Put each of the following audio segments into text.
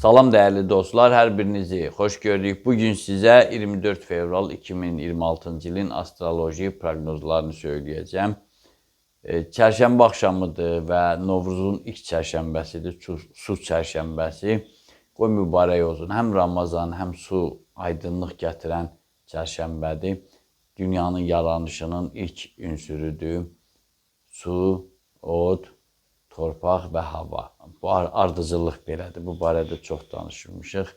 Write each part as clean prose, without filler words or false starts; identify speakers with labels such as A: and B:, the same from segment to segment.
A: Salam dəyərli dostlar, hər birinizi xoş gördük. Bugün sizə 24 fevral 2026-cı ilin astroloji proqnozlarını söyləyəcəm. Çərşənbə axşamıdır və Novruzun ilk çərşənbəsidir, su çərşənbəsi. Qoy mübarək olsun. Həm Ramazan, həm su aydınlıq gətirən çərşənbədir. Dünyanın yaranışının ilk ünsürüdür. Su, od, torpaq və hava. Bu ardıcıllıq belədir. Bu barədə çox danışılmışıq.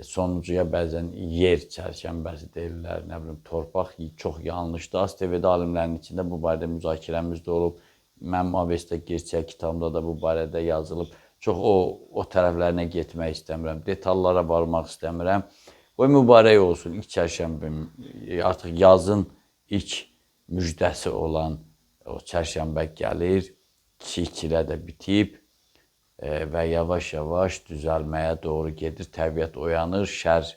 A: Sonuncuya bəzən yer çərşənbəsi deyirlər, nə bilim, torpaq çox yanlışdır. ASTV-də alimlərin içində bu barədə müzakirəmiz də olub. Mənim Avesta gerçək kitabımda da bu barədə yazılıb. Çox o tərəflərinə getmək istəmirəm. Detallara varmaq istəmirəm. Qoy mübarək olsun. İlk çərşənbə, artıq yazın ilk müjdəsi olan o çərşənbə gəlir. Çilə də bitib və yavaş-yavaş düzəlməyə doğru gedir. Təbiət oyanır, şər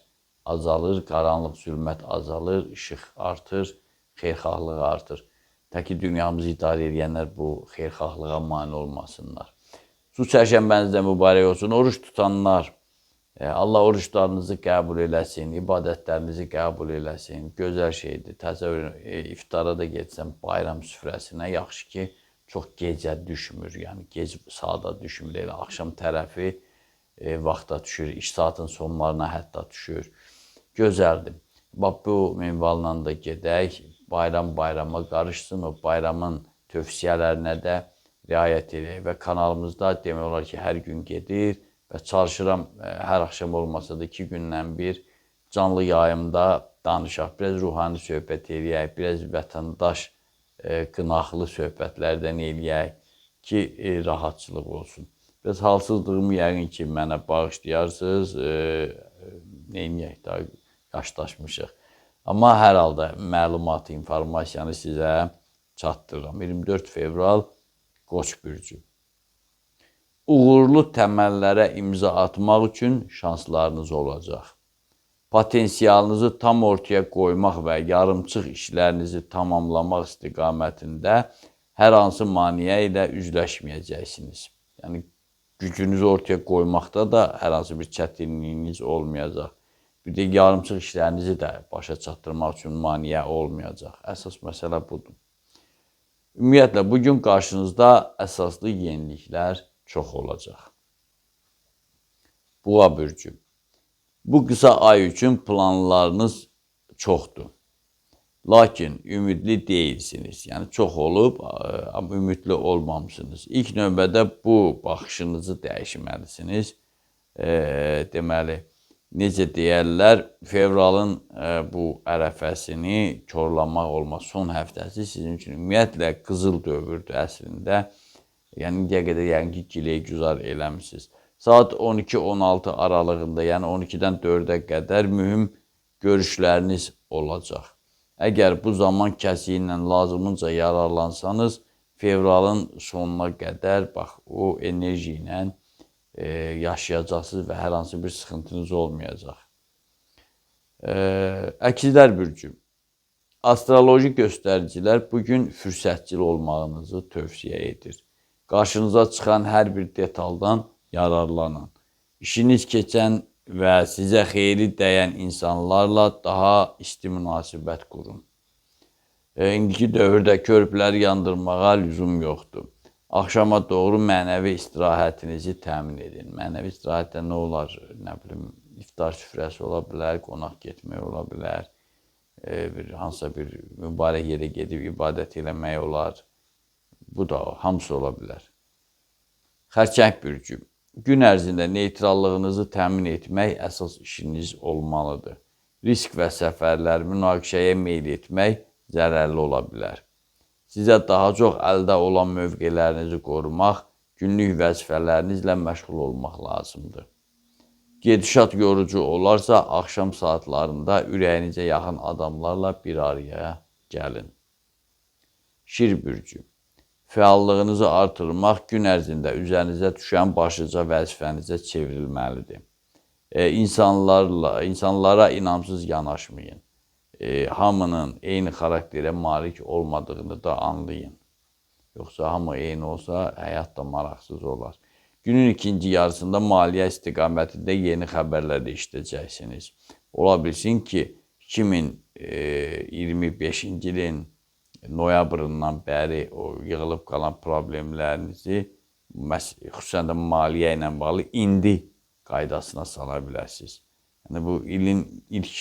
A: azalır, qaranlıq, zülmət azalır, işıq artır, xeyirxahlıq artır. Təki dünyamızı idarə edənlər bu xeyirxahlığa mane olmasınlar. Su çərşənbənizdə mübarək olsun. Oruç tutanlar, Allah oruçlarınızı qəbul eləsin, ibadətlərinizi qəbul eləsin. Gözəl şeydir. Təsəvvür, iftara da getsən bayram süfrəsinə, yaxşı ki, çox gecə düşmür, yəni gec saata düşmür, elə axşam tərəfi vaxta düşür, iş saatın sonlarına hətta düşür. Gözəldir. Bax, bu minvalla da gedək, bayrama qarışsın, o bayramın tövsiyələrinə də riayət edək və kanalımızda demək olar ki, hər gün gedir və çalışıram, hər axşam olmasa da 2 gündən bir canlı yayımda danışaq, biraz ruhani söhbət edək, biraz vətəndaş qınaqlı söhbətlərdən eləyək ki, rahatçılıq olsun. Biraz halsızlığımı yəqin ki, mənə bağışlayarsınız, neyniyək da, yaşlaşmışıq. Amma hər halda məlumatı, informasiyanı sizə çatdırıram. 24 fevral Qoç bürcü. Uğurlu təməllərə imza atmaq üçün şanslarınız olacaq. Potensialınızı tam ortaya qoymaq və yarımçıq işlərinizi tamamlamaq istiqamətində hər hansı maneə ilə üzləşməyəcəksiniz. Yəni, gücünüzü ortaya qoymaqda da hər hansı bir çətinliyiniz olmayacaq. Bir də yarımçıq işlərinizi də başa çatdırmaq üçün maneə olmayacaq. Əsas məsələ budur. Ümumiyyətlə, bugün qarşınızda əsaslı yeniliklər çox olacaq. Boğa bürcü. Bu qısa ay üçün planlarınız çoxdur. Lakin ümidli deyilsiniz. Yəni, çox olub, amma ümidli olmamışsınız. İlk növbədə bu baxışınızı dəyişməlisiniz. Deməli, necə deyərlər, fevralın bu ərəfəsini korlamaq olmaz. Son həftəsi sizin üçün ümumiyyətlə qızıl dövrdür əslində. Yəni, indiyə qədər yəqin ki, giləy güzar eləmişsiniz. Saat 12-16 aralığında, yəni 12-dən 4-ə qədər mühüm görüşləriniz olacaq. Əgər bu zaman kəsiyi ilə lazımınca yararlansanız, fevralın sonuna qədər bax, o enerji ilə yaşayacaqsınız və hər hansı bir sıxıntınız olmayacaq. Əkizlər bürcü. Astroloji göstəricilər bugün fürsətçil olmağınızı tövsiyə edir. Qarşınıza çıxan hər bir detaldan yararlanın. İşiniz keçən və sizə xeyri dəyən insanlarla daha isti münasibət qurun. İndiki dövrdə körpüləri yandırmağa lüzum yoxdur. Axşama doğru mənəvi istirahətinizi təmin edin. Mənəvi istirahətdə nə olar? Nə bilim, iftar süfrəsi ola bilər, qonaq getmək ola bilər, hansısa bir mübarək yerə gedib ibadət eləmək olar. Bu da hamısı ola bilər. Xərçəng bürcü. Gün ərzində neytrallığınızı təmin etmək əsas işiniz olmalıdır. Risk və səfərlər, münaqişəyə meyl etmək zərərli ola bilər. Sizə daha çox əldə olan mövqelərinizi qorumaq, günlük vəzifələrinizlə məşğul olmaq lazımdır. Gedişat yorucu olarsa, axşam saatlarında ürəyinizə yaxın adamlarla bir araya gəlin. Şir bürcü. Fəallığınızı artırmaq gün ərzində üzərinizə düşən başlıca vəzifənizə çevrilməlidir. İnsanlara inamsız yanaşmayın. Hamının eyni xarakterə malik olmadığını da anlayın. Yoxsa hamı eyni olsa, həyat da maraqsız olar. Günün ikinci yarısında maliyyə istiqamətində yeni xəbərlər də eşidəcəksiniz. Ola bilsin ki, 2025-ci ilin noyabrından bəri o yığılıb qalan problemlərinizi, xüsusən də maliyyə ilə bağlı indi qaydasına sala bilərsiniz. Yəni, bu ilin ilk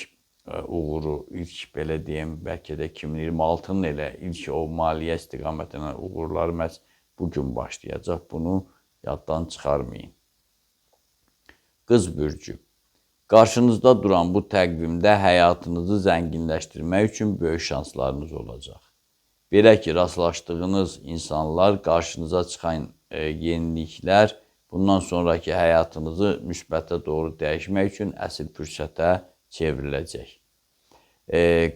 A: uğuru, ilk belə deyim, bəlkə də 2026-nın elə ilk o maliyyə istiqamətinə uğurları məhz bugün başlayacaq. Bunu yaddan çıxarmayın. Qız bürcü. Qarşınızda duran bu təqvimdə həyatınızı zənginləşdirmək üçün böyük şanslarınız olacaq. Belə ki, rastlaşdığınız insanlar, qarşınıza çıxan yeniliklər bundan sonraki həyatınızı müsbətə doğru dəyişmək üçün əsl fürsətə çevriləcək.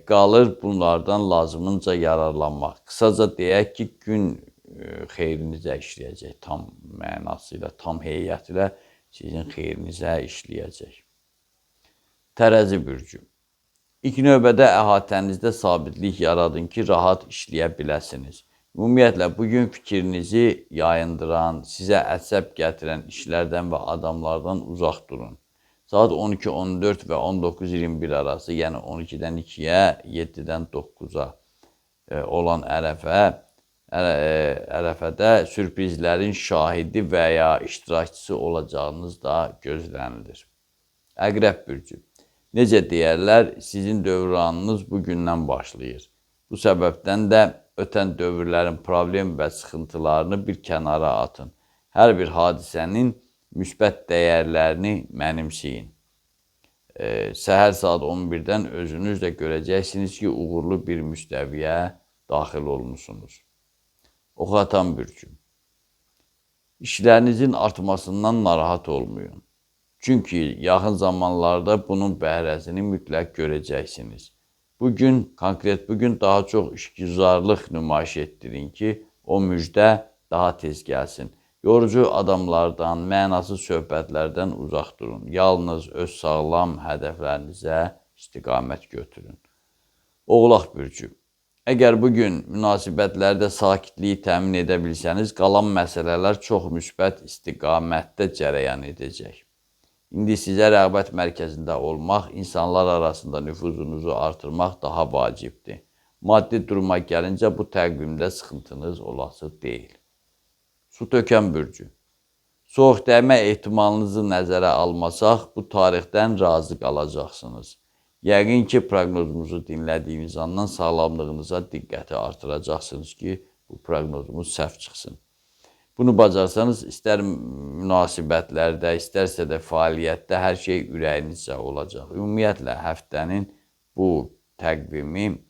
A: Qalır bunlardan lazımınca yararlanmaq. Qısaca deyək ki, gün xeyrinizə işləyəcək. Tam mənası ilə, tam heyəti ilə sizin xeyrinizə işləyəcək. Tərəzi bürcü. İlk növbədə əhatənizdə sabitlik yaradın ki, rahat işləyə biləsiniz. Ümumiyyətlə, bugün fikrinizi yayındıran, sizə əsəb gətirən işlərdən və adamlardan uzaq durun. Saat 12:14 və 19:21 arası, yəni 12-dən 2-yə, 7-dən 9-a olan ərəfədə sürprizlərin şahidi və ya iştirakçısı olacağınız da gözlənilir. Əqrəb bürcü. Necə deyərlər, sizin dövranınız bugündən başlayır. Bu səbəbdən də ötən dövrlərin problem və sıxıntılarını bir kənara atın. Hər bir hadisənin müsbət dəyərlərini mənimseyin. Səhər saat 11-dən özünüz də görəcəksiniz ki, uğurlu bir müstəviyə daxil olmuşsunuz. Ox atan bürcü. İşlərinizin artmasından narahat olmayın. Çünki yaxın zamanlarda bunun bəhrəsini mütləq görəcəksiniz. Bugün daha çox işgüzarlıq nümayiş etdirin ki, o müjdə daha tez gəlsin. Yorucu adamlardan, mənasız söhbətlərdən uzaq durun. Yalnız öz sağlam hədəflərinizə istiqamət götürün. Oğlaq bürcü. Əgər bugün münasibətlərdə sakitliyi təmin edə bilsəniz, qalan məsələlər çox müsbət istiqamətdə cərəyan edəcək. İndi sizə rəğbət mərkəzində olmaq, insanlar arasında nüfuzunuzu artırmaq daha vacibdir. Maddi duruma gəlincə bu təqvimdə sıxıntınız olası deyil. Su tökən bürcü. Soğuq dəymə ehtimalınızı nəzərə almasaq, bu tarixdən razı qalacaqsınız. Yəqin ki, proqnozumuzu dinlədiyiniz andan sağlamlığınıza diqqəti artıracaqsınız ki, bu proqnozumuz səhv çıxsın. Bunu bacarsanız, istər münasibətlərdə, istərsə də fəaliyyətdə hər şey ürəyinizcə olacaq. Ümumiyyətlə, həftənin bu təqvimi,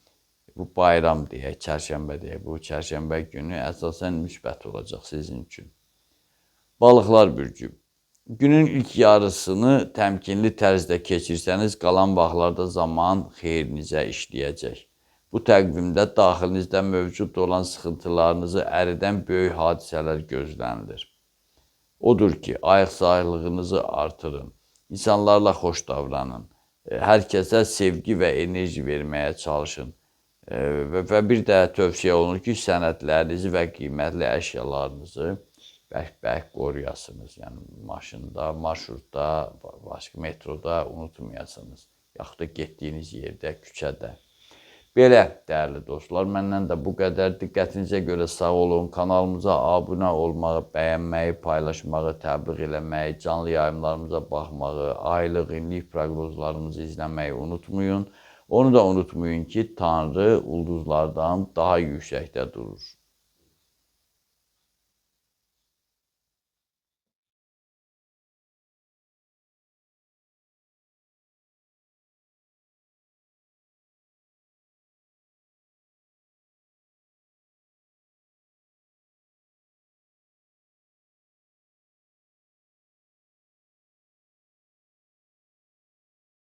A: bu bayram deyək, çərşənbə deyək, bu çərşənbə günü əsasən müsbət olacaq sizin üçün. Balıqlar bürcü. Günün ilk yarısını təmkinli tərzdə keçirsəniz, qalan vaxtlarda zaman xeyrinizə işləyəcək. Bu təqvimdə daxilinizdə mövcud olan sıxıntılarınızı əridən böyük hadisələr gözlənilir. Odur ki, ayıq-sayıqlığınızı artırın, insanlarla xoş davranın, hər kəsə sevgi və enerji verməyə çalışın və bir də tövsiyə olunur ki, sənədlərinizi və qiymətli əşyalarınızı bərk-bərk qoruyasınız. Yəni, maşında, marşrutda, başqa metroda unutmayasınız, yaxud da getdiyiniz yerdə, küçədə. Belə, dəyərli dostlar, məndən də bu qədər. Diqqətinizə görə sağ olun. Kanalımıza abunə olmağı, bəyənməyi, paylaşmağı, təbliğ eləməyi, canlı yayımlarımıza baxmağı, aylıq, illik proqnozlarımızı izləməyi unutmayın. Onu da unutmayın ki, Tanrı ulduzlardan daha yüksəkdə durur.